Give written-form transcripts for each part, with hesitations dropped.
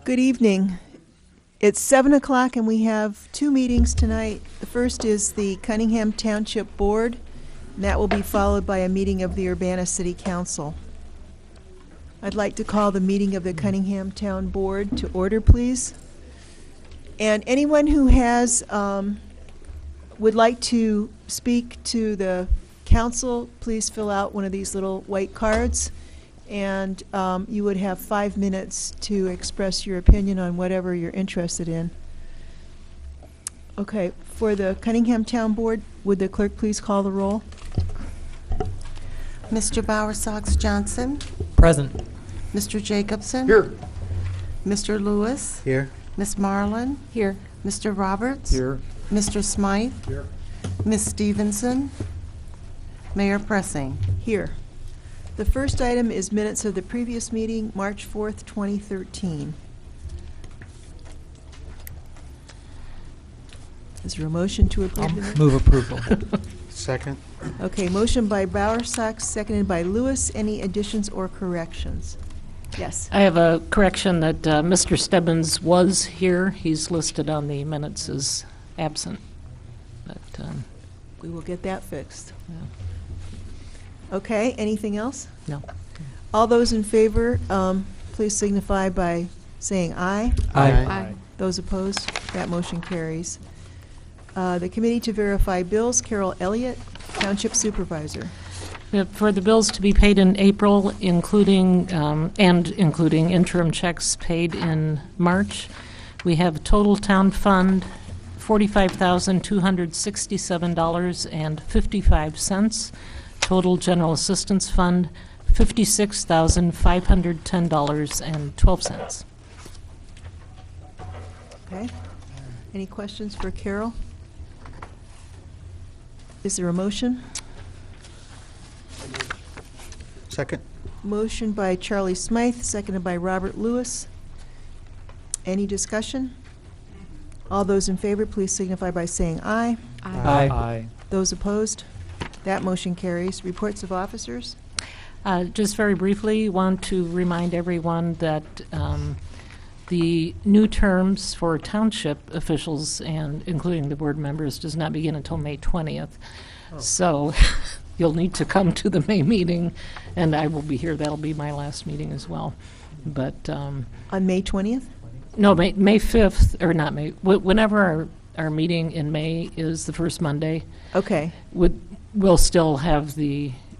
Good evening. It's 7 o'clock and we have two meetings tonight. The first is the Cunningham Township Board, and that will be followed by a meeting of the Urbana City Council. I'd like to call the meeting of the Cunningham Town Board to order, please. And anyone who has would like to speak to the council, please fill out one of these little white cards, and you would have 5 minutes to express your opinion on whatever you're interested in. Okay, for the Cunningham Town Board, would the clerk please call the roll? Mr. Bowersox Johnson. Present. Mr. Jacobson. Here. Mr. Lewis. Here. Miss Marlin. Here. Mr. Roberts. Here. Mr. Smythe. Here. Miss Stevenson. Mayor Pressing. Here. The first item is minutes of the previous meeting, March 4th, 2013. Is there a motion to approve the minutes? Move approval. Second. Okay, motion by Bowersox, seconded by Lewis. Any additions or corrections? Yes. I have a correction that Mr. Stebbins was here. He's listed on the minutes as absent. But We will get that fixed. yeah. Okay, anything else? No. All those in favor, please signify by saying aye. Aye. Those opposed, that motion carries. The Committee to Verify Bills, Carol Elliott, Township Supervisor. For the bills to be paid in April, including interim checks paid in March, we have total town fund $45,267.55. Total general assistance fund $56,510.12. Okay. Any questions for Carol? Is there a motion? Second. Motion by Charlie Smythe, seconded by Robert Lewis. Any discussion? All those in favor, please signify by saying aye. Aye. Those opposed? That motion carries. Reports of officers? Just very briefly, want to remind everyone that the new terms for township officials, and including the board members, does not begin until May 20th. So you'll need to come to the May meeting, and I will be here. That'll be my last meeting as well. But On May 20th? no, May 5th, or not May, whenever our meeting in May is the first Monday, Okay. we'll still have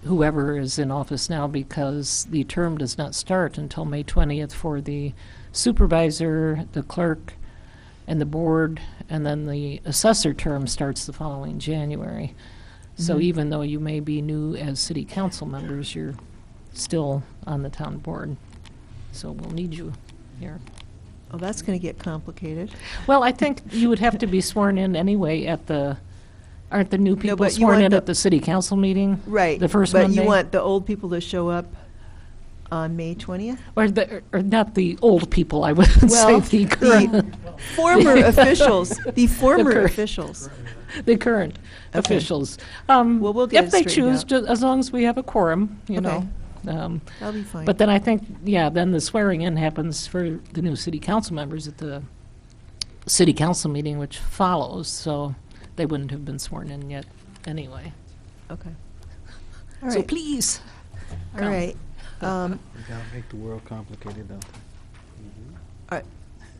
whoever is in office now, because the term does not start until May 20th for the supervisor, the clerk, and the board, and then the assessor term starts the following January. So even though you may be new as city council members, you're still on the town board. So we'll need you here. Oh, that's going to get complicated. Well, I think you would have to be sworn in anyway aren't the new people but you sworn want in the- at the city council meeting? Right. The first but Monday? you want the old people to show up on May 20th? Or not the old people, I would say the current. Former officials. The former current. officials. The current Okay. officials. Well, we'll get if it they straightened choose, out. as long as we have a quorum, you Okay. know. That'll be fine. But then I think, then the swearing in happens for the new city council members at the city council meeting, which follows. So they wouldn't have been sworn in yet anyway. Okay. All So right. please. All come. right. We gotta make the world complicated, though.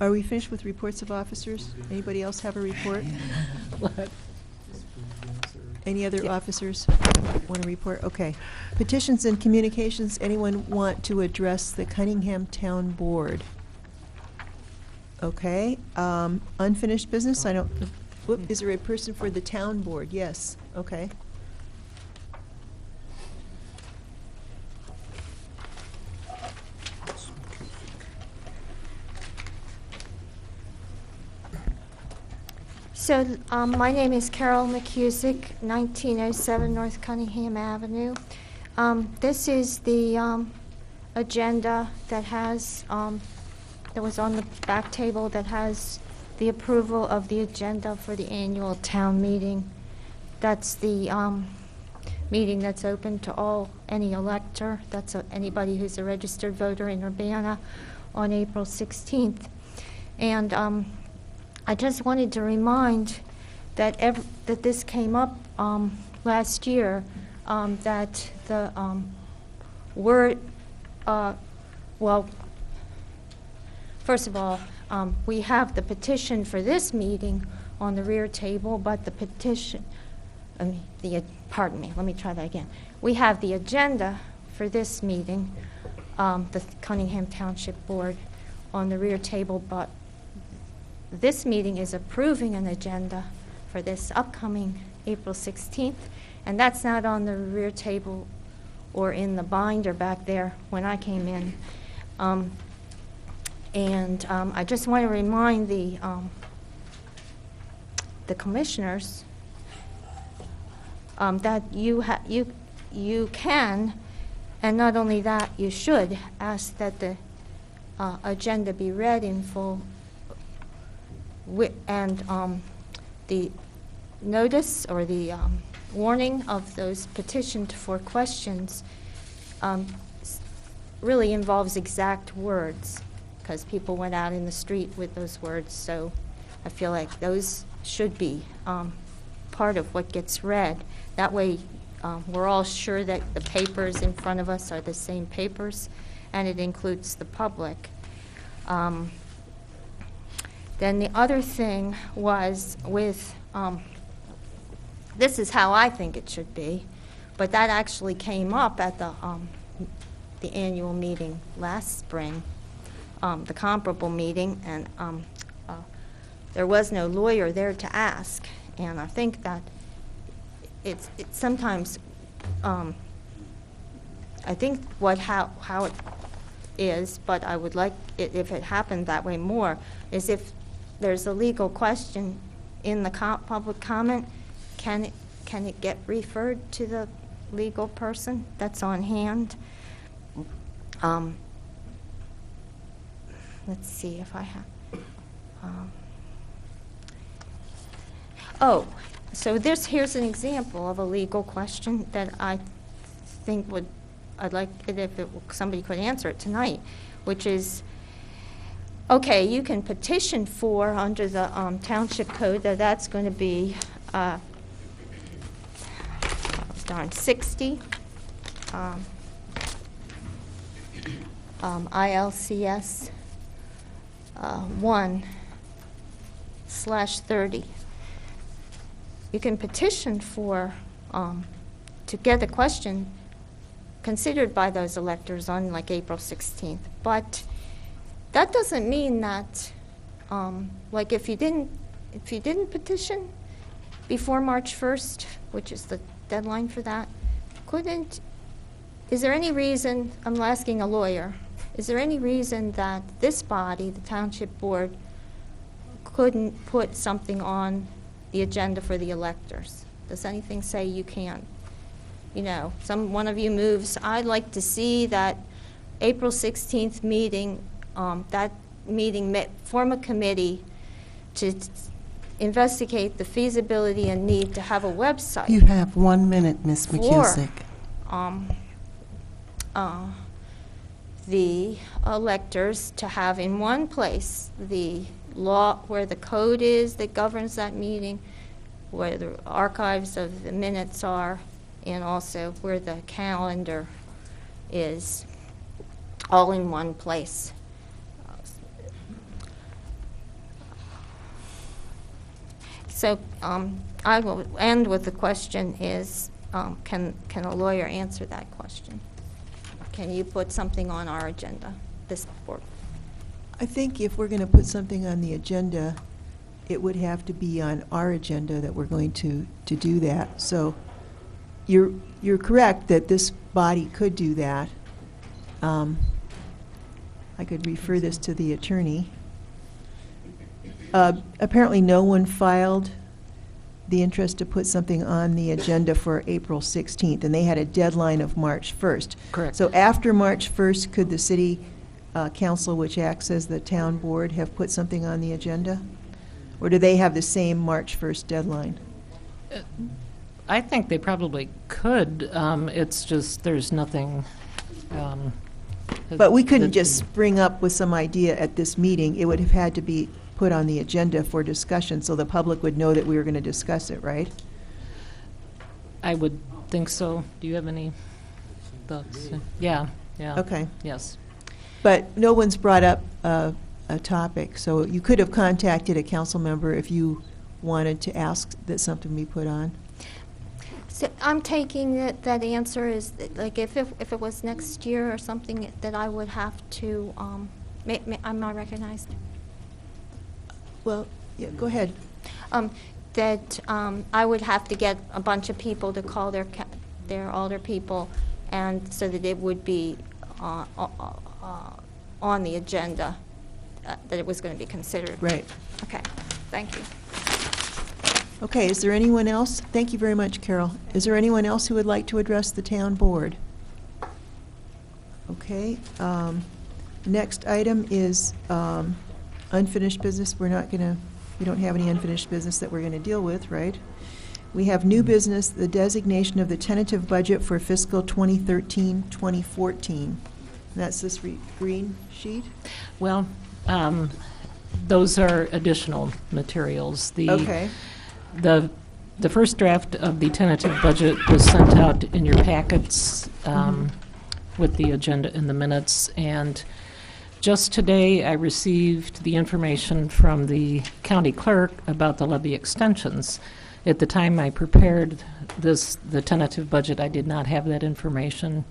Are we finished with reports of officers? Anybody else have a report? Any other officers want to report? Okay. Petitions and communications. Anyone want to address the Cunningham Town Board? Okay. Unfinished business? I don't. Whoop, is there a person for the town board? Yes. Okay. So, my name is Carol McCusick, 1907 North Cunningham Avenue. This is the agenda that has, that was on the back table, that has the approval of the agenda for the annual town meeting. That's the meeting that's open to any elector, that's anybody who's a registered voter in Urbana, on April 16th. And I just wanted to remind that that this came up last year, that the word, well, first of all, we have the petition for this meeting on the rear table, but the petition, pardon me, let me try that again. We have the agenda for this meeting, the Cunningham Township Board, on the rear table, but this meeting is approving an agenda for this upcoming April 16th, and that's not on the rear table or in the binder back there when I came in. I just want to remind the commissioners that you can, and not only that, you should ask that the agenda be read in full, and the notice or the warning of those petitioned for questions really involves exact words, because people went out in the street with those words, so I feel like those should be part of what gets read. That way we're all sure that the papers in front of us are the same papers, and it includes the public. Then the other thing was with, this is how I think it should be, but that actually came up at the annual meeting last spring, the comparable meeting, and there was no lawyer there to ask, and I think that it's sometimes, I think how it is, but I would like it if it happened that way more, is if there's a legal question in the public comment, can it get referred to the legal person that's on hand? Let's see if I have. So here's an example of a legal question that I think I'd like it if somebody could answer it tonight, which is, okay, you can petition for, under the Township Code, that's going to be 60 ILCS 1/30. You can petition for to get a question considered by those electors on like April 16th, but that doesn't mean that like if you didn't petition before March 1st, which is the deadline for that, is there any reason, I'm asking a lawyer, is there any reason that this body, the Township Board, couldn't put something on the agenda for the electors? Does anything say you can't? You know, one of you moves, I'd like to see that April 16th meeting, form a committee to investigate the feasibility and need to have a website. You have 1 minute, Ms. McCusick. The electors to have in one place the law, where the code is that governs that meeting, where the archives of the minutes are, and also where the calendar is, all in one place. So I will end with the question is, can a lawyer answer that question? Can you put something on our agenda, this board? I think if we're going to put something on the agenda, it would have to be on our agenda that we're going to do that. So you're correct that this body could do that. I could refer this to the attorney. Apparently no one filed the interest to put something on the agenda for April 16th, and they had a deadline of March 1st. Correct. So after March 1st, could the city council, which acts as the town board, have put something on the agenda? Or do they have the same March 1st deadline? I think they probably could. It's just there's nothing But we couldn't The- just spring up with some idea at this meeting. It would have had to be put on the agenda for discussion, so the public would know that we were going to discuss it, right? I would think so. Do you have any thoughts? Yeah, yeah. Okay. Yes. But no one's brought up a topic, so you could have contacted a council member if you wanted to ask that something be put on. So I'm taking that answer is, that, like, if it was next year or something, that I would have to, I'm not recognized. Well, yeah, go ahead. That I would have to get a bunch of people to call their older people, and so that it would be on the agenda, that it was going to be considered. Right. Okay, thank you. Okay, is there anyone else? Thank you very much, Carol. Is there anyone else who would like to address the town board? Okay, next item is unfinished business. We don't have any unfinished business that we're going to deal with, right? We have new business, the designation of the tentative budget for fiscal 2013-2014. That's this green sheet? Well, those are additional materials. Okay. The first draft of the tentative budget was sent out in your packets with the agenda and the minutes, and just today I received the information from the county clerk about the levy extensions. At the time I prepared the tentative budget, I did not have that information,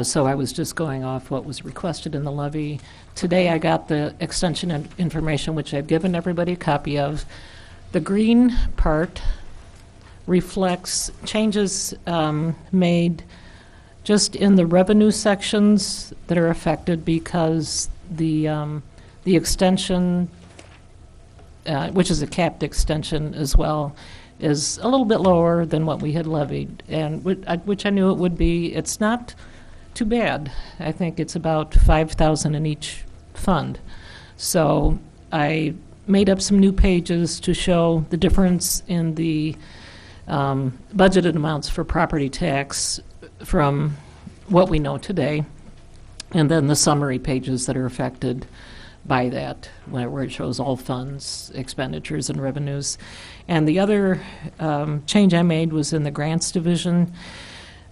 so I was just going off what was requested in the levy. Today I got the extension information, which I've given everybody a copy of. The green part reflects changes made just in the revenue sections that are affected because the extension, which is a capped extension as well, is a little bit lower than what we had levied, and which I knew it would be. It's not too bad. I think it's about $5,000 in each fund. So I made up some new pages to show the difference in the budgeted amounts for property tax from what we know today, and then the summary pages that are affected by that, where it shows all funds, expenditures, and revenues. And the other change I made was in the grants division.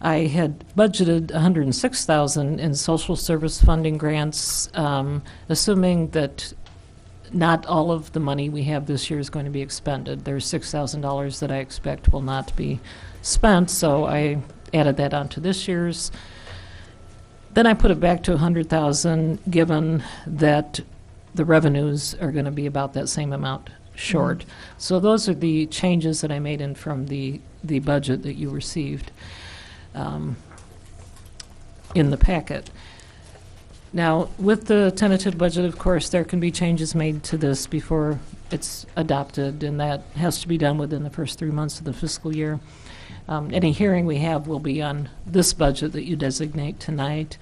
I had budgeted $106,000 in social service funding grants, assuming that not all of the money we have this year is going to be expended. There's $6,000 that I expect will not be spent, so I added that onto this year's. Then I put it back to $100,000, given that the revenues are going to be about that same amount short. Mm-hmm. So those are the changes that I made in from the budget that you received in the packet. Now, with the tentative budget, of course, there can be changes made to this before it's adopted, and that has to be done within the first 3 months of the fiscal year. Any hearing we have will be on this budget that you designate tonight,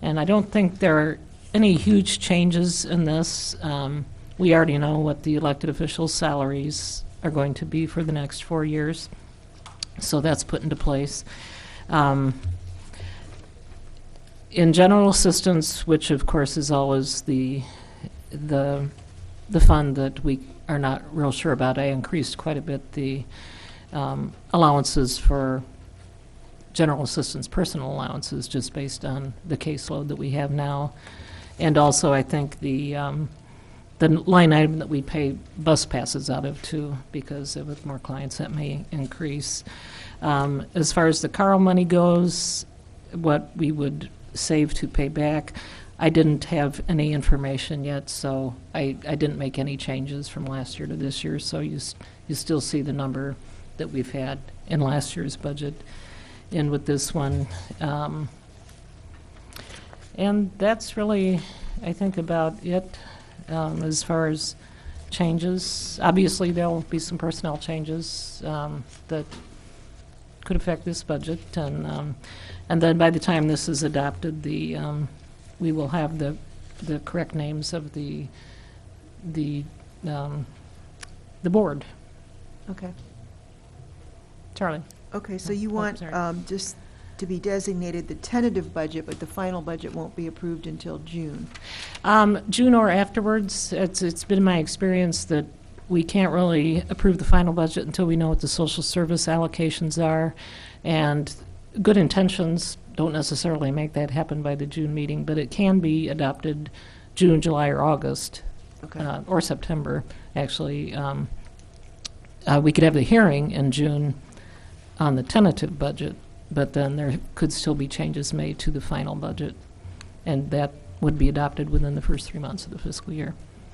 and I don't think there are any huge changes in this. We already know what the elected officials' salaries are going to be for the next 4 years, so that's put into place. In general assistance, which of course is always the fund that we are not real sure about, I increased quite a bit the allowances for general assistance, personal allowances, just based on the caseload that we have now. And also I think the line item that we pay bus passes out of too, because with more clients that may increase. As far as the Carl money goes, what we would save to pay back, I didn't have any information yet, so I didn't make any changes from last year to this year, so you still see the number that we've had in last year's budget in with this one. And that's really, I think, about it as far as changes. Obviously, there will be some personnel changes that could affect this budget, and then by the time this is adopted, we will have the correct names of the board. Okay. Charlie. Okay, so you want sorry. just to be designated the tentative budget, but the final budget won't be approved until June. June or afterwards. It's been my experience that we can't really approve the final budget until we know what the social service allocations are, and good intentions don't necessarily make that happen by the June meeting, but it can be adopted June, July, or August, Okay. or September, actually. We could have the hearing in June on the tentative budget, but then there could still be changes made to the final budget, and that would be adopted within the first 3 months of the fiscal year.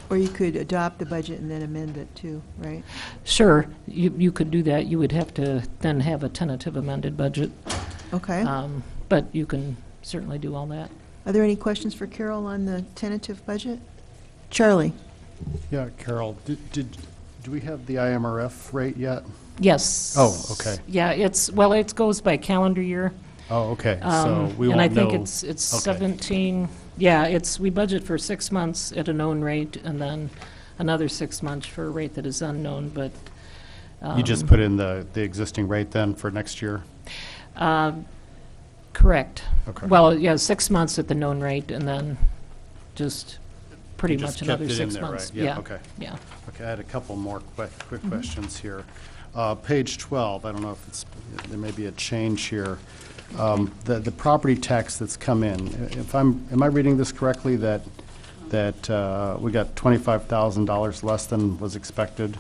Or you could adopt the budget and then amend it too, right? Sure, you could do that. You would have to then have a tentative amended budget, Okay. but you can certainly do all that. Are there any questions for Carol on the tentative budget? Charlie? Yeah, Carol, do we have the IMRF rate yet? Yes. Oh, okay. Yeah, it goes by calendar year. Oh, okay, so we And I won't know. think it's Okay. 17, we budget for 6 months at a known rate, and then another 6 months for a rate that is unknown, but. You just put in the existing rate then for next year? Correct. Okay. Well, yeah, 6 months at the known rate, and then just pretty You just much another kept it in 6 there, months. right? Yeah, okay. Yeah. Okay, I had a couple more quick Mm-hmm. questions here. Page 12, I don't know if there may be a change here. The property tax that's come in, am I reading this correctly, that we got $25,000 less than was expected?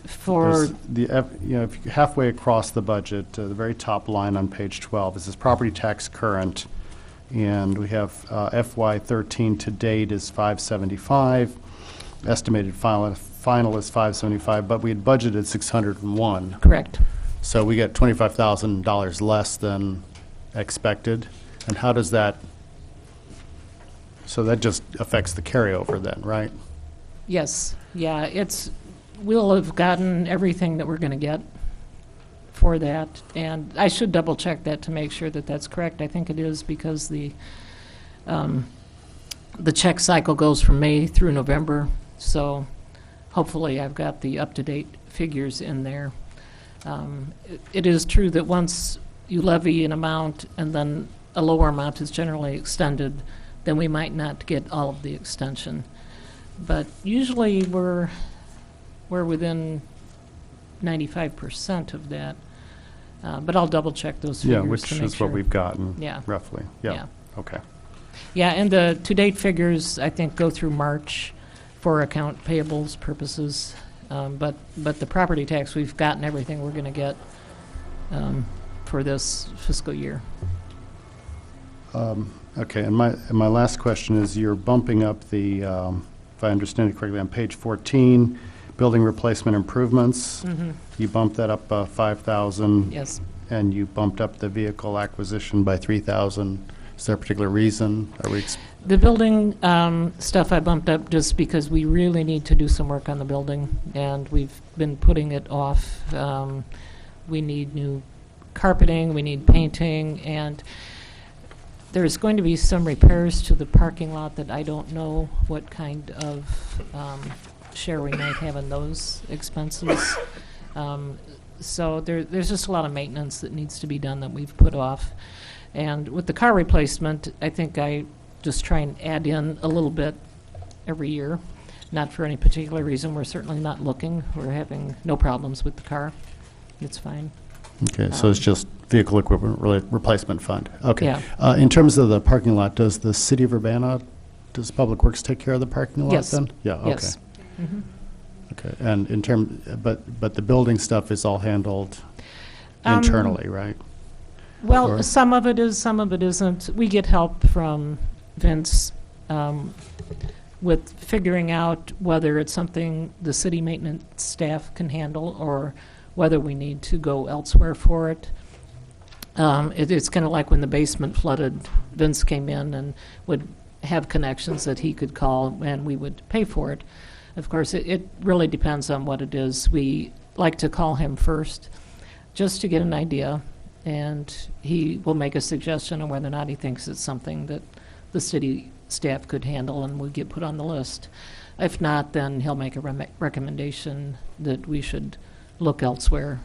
For, If you're halfway across the budget, the very top line on page 12, it says property tax current, and we have FY13 to date is 575, estimated final is 575, but we had budgeted 601. correct. So we get $25,000 less than expected. And how does that, so that just affects the carryover then, right? Yes, yeah, we'll have gotten everything that we're going to get for that, and I should double check that to make sure that that's correct. I think it is, because the check cycle goes from May through November, so hopefully I've got the up-to-date figures in there. It is true that once you levy an amount and then a lower amount is generally extended, then we might not get all of the extension. But usually we're within 95% of that. But I'll double check those figures Yeah, to which make is sure. what we've gotten, Yeah. roughly. Yeah. Yeah, okay. Yeah, and the to-date figures, I think, go through March for account payables purposes. But the property tax, we've gotten everything we're going to get for this fiscal year. Okay, and my last question is, you're bumping up the, if I understand it correctly, on page 14, building replacement improvements. You bumped that up 5,000. Yes. And you bumped up the vehicle acquisition by 3,000. Is there a particular reason? Are we, The building stuff I bumped up just because we really need to do some work on the building, and we've been putting it off. We need new carpeting, we need painting, and there's going to be some repairs to the parking lot that I don't know what kind of share we might have in those expenses. So there's just a lot of maintenance that needs to be done that we've put off. And with the car replacement, I think I just try and add in a little bit every year, not for any particular reason. We're certainly not looking. We're having no problems with the car. It's fine. okay, so it's just vehicle equipment replacement fund. Okay. Yeah. In terms of the parking lot, does the city of Urbana, does Public Works take care of the parking lot Yes. then? Yeah, okay. Yes. Mhm. Okay, and but the building stuff is all handled Um, internally, right? Well, Or- some of it is, some of it isn't. We get help from Vince with figuring out whether it's something the city maintenance staff can handle or whether we need to go elsewhere for it. It's kind of like when the basement flooded, Vince came in and would have connections that he could call and we would pay for it. Of course, it really depends on what it is. We like to call him first just to get an idea, and he will make a suggestion on whether or not he thinks it's something that the city staff could handle and would get put on the list. If not, then he'll make a recommendation that we should look elsewhere.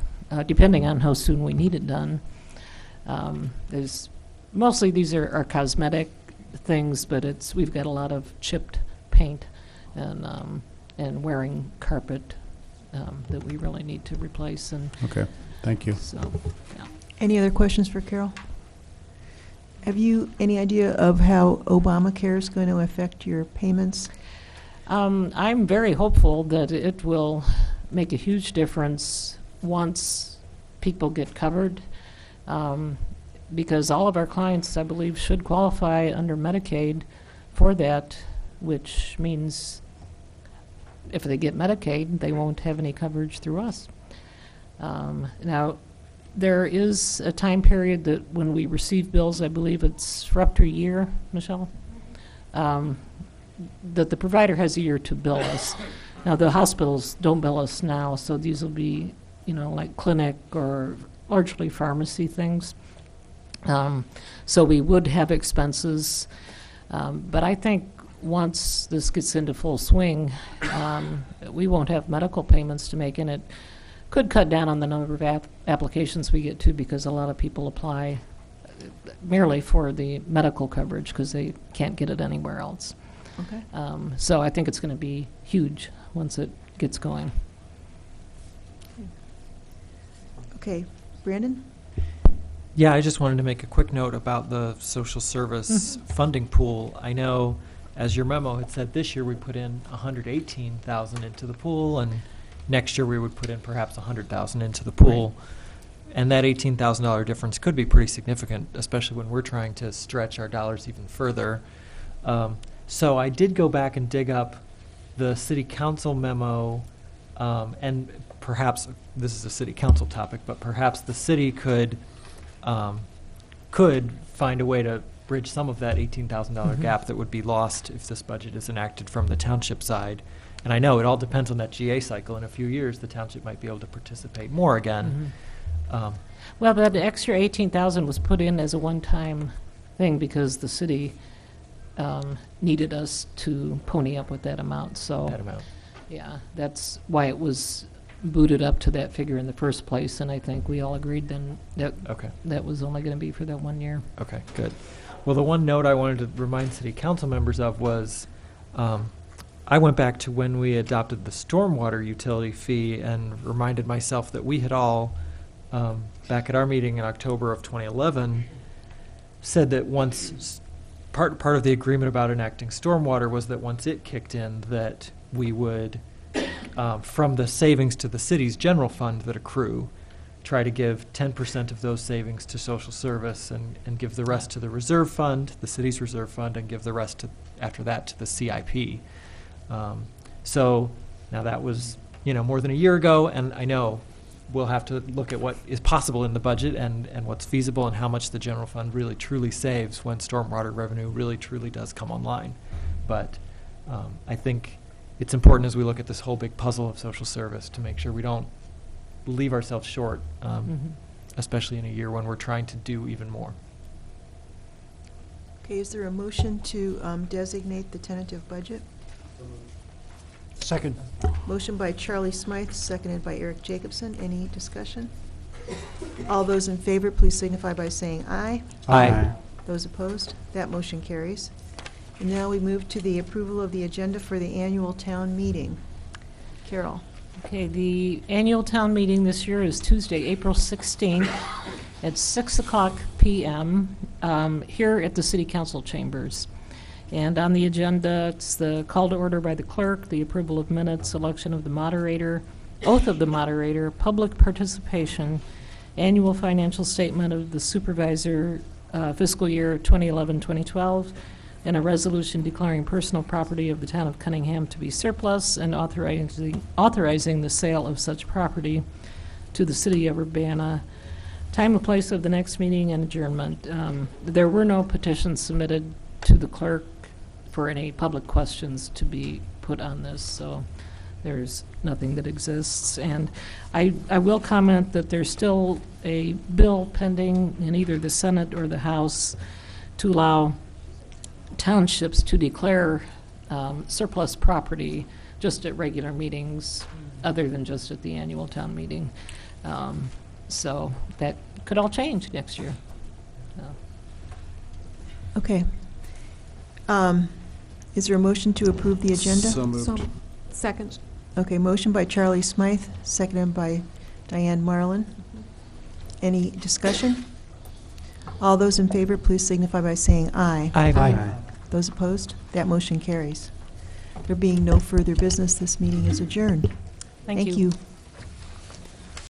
depending on how soon we need it done. There's mostly these are cosmetic things, but we've got a lot of chipped paint and wearing carpet that we really need to replace. And Okay, thank you. so, yeah. Any other questions for Carol? Have you any idea of how Obamacare is going to affect your payments? I'm very hopeful that it will make a huge difference once people get covered, because all of our clients, I believe, should qualify under Medicaid for that, which means if they get Medicaid, they won't have any coverage through us. Now, there is a time period that when we receive bills, I believe it's for up to a year, Michelle, that the provider has a year to bill us. Now, the hospitals don't bill us now, so these will be, like clinic or largely pharmacy things. So we would have expenses, but I think once this gets into full swing, we won't have medical payments to make, and it could cut down on the number of applications we get to, because a lot of people apply merely for the medical coverage because they can't get it anywhere else. Okay. So I think it's going to be huge once it gets going. Okay, Brandon? Yeah, I just wanted to make a quick note about the social service funding pool. I know, as your memo had said, this year we put in $118,000 into the pool, and next year we would put in perhaps $100,000 into the pool. Right. And that $18,000 difference could be pretty significant, especially when we're trying to stretch our dollars even further. So I did go back and dig up the city council memo, and perhaps this is a city council topic, but perhaps the city could find a way to bridge some of that $18,000 gap that would be lost if this budget is enacted from the township side. And I know it all depends on that GA cycle. In a few years, the township might be able to participate more again. Well, that extra $18,000 was put in as a one-time thing because the city needed us to pony up with that amount. So That amount. yeah, that's why it was booted up to that figure in the first place. And I think we all agreed then that that was only going to be for that 1 year. Okay, good. Well, the one note I wanted to remind city council members of was I went back to when we adopted the stormwater utility fee and reminded myself that we had all, back at our meeting in October of 2011, said that once part of the agreement about enacting stormwater was that once it kicked in, that we would, from the savings to the city's general fund that accrue, try to give 10% of those savings to social service and give the rest to the reserve fund, the city's reserve fund, and give the rest after that to the CIP. So now that was, more than a year ago, and I know we'll have to look at what is possible in the budget and what's feasible and how much the general fund really truly saves when stormwater revenue really truly does come online. But I think it's important as we look at this whole big puzzle of social service to make sure we don't leave ourselves short, especially in a year when we're trying to do even more. Okay, is there a motion to designate the tentative budget? Second. Motion by Charlie Smythe, seconded by Eric Jacobson. Any discussion? All those in favor, please signify by saying aye. Aye. Those opposed? That motion carries. And now we move to the approval of the agenda for the annual town meeting. Carol? Okay, the annual town meeting this year is Tuesday, April 16th at 6:00 p.m. Here at the City Council chambers. And on the agenda, it's the call to order by the clerk, the approval of minutes, election of the moderator, oath of the moderator, public participation, annual financial statement of the supervisor fiscal year 2011-2012, and a resolution declaring personal property of the town of Cunningham to be surplus and authorizing the sale of such property to the city of Urbana. Time and place of the next meeting and adjournment. There were no petitions submitted to the clerk for any public questions to be put on this, so there's nothing that exists. And I will comment that there's still a bill pending in either the Senate or the House to allow townships to declare surplus property just at regular meetings, other than just at the annual town meeting. So that could all change next year. So, Okay. Is there a motion to approve the agenda? So moved. Second. Okay, motion by Charlie Smythe, seconded by Diane Marlin. Any discussion? All those in favor, please signify by saying aye. Aye. Those opposed? That motion carries. There being no further business, this meeting is adjourned. Thank you.